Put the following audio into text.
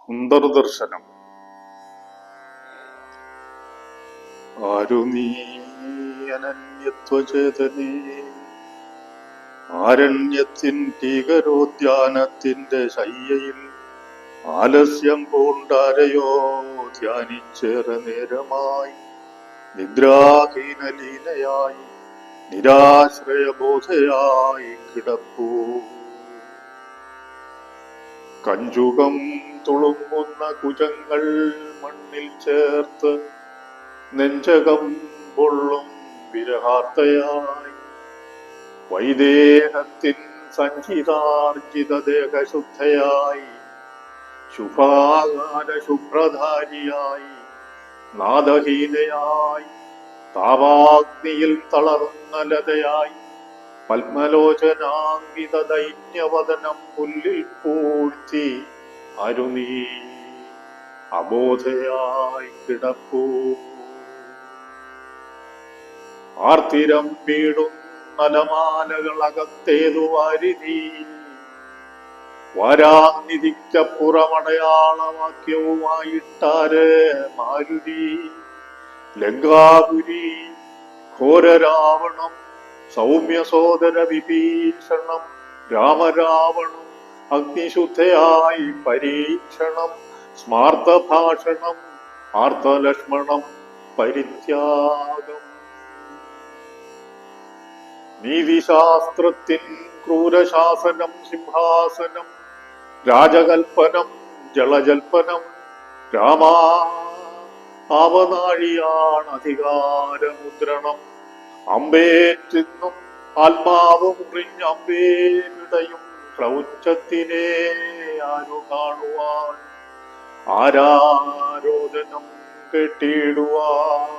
അന്തർദർശനം. ആരു നീ അനന്യത്വചേതനേ, ആരണ്യത്തിൻ ഭീകരോദ്യാനത്തിന്റെ ശയ്യയിൽ ആലസ്യം പൂണ്ടാരയോ ധ്യാനിച്ചേറെ നേരമായി, നിദ്രാഹീന ലീലയായി നിരാശ്രയബോധയായി കിടപ്പൂ. കഞ്ചുകം തുളുമ്പുന്ന കുജങ്ങൾ മണ്ണിൽ ചേർത്ത് നെഞ്ചകം പൊള്ളും വിരഹാർത്തയായി, വൈദേഹത്തിൻ സഞ്ചിതാർജിത ദേഹശുദ്ധയായി, ശുഭാകാര ശുഭ്രധാരിയായി, നാദഹീനയായി, താവാഗ്നിയിൽ തളർന്ന ലതയായി, പത്മലോചനാങ്കിത ദൈന്യവദനം പുല്ലിൽ പൂഴ്ത്തി ആരു നീ അബോധയായി കിടപ്പൂ. ആർത്തിരം വീടും നലമാലകളകത്തേതു വാരിധി, വാരാനിധിക്കപ്പുറമടയാളവാക്യവുമായിട്ടാര് മാരുതി. ലങ്കാപുരി ഘോരരാവണം, സൗമ്യ സോദര വിഭീഷണം, രാമരാവണം അഗ്നിശുദ്ധയായി പരീക്ഷണം, സ്മാർത്തഭാഷണം ആർത്തലക്ഷ്മണം പരിത്യാഗം. നീതിശാസ്ത്രത്തിൻ ക്രൂരശാസനം സിംഹാസനം, രാജകൽപ്പനം ജളജൽപ്പനം, രാമാ ആവനാഴിയാണ് അധികാരമുദ്രണം. അമ്പേറ്റിന്നും ആത്മാവ് മുറിഞ്ഞ് അമ്പേ വിടയും ക്രൗച്ചത്തിനെ ആരു കാണുവാൻ, ആരാരോദനം കെട്ടിയിടുവാൻ.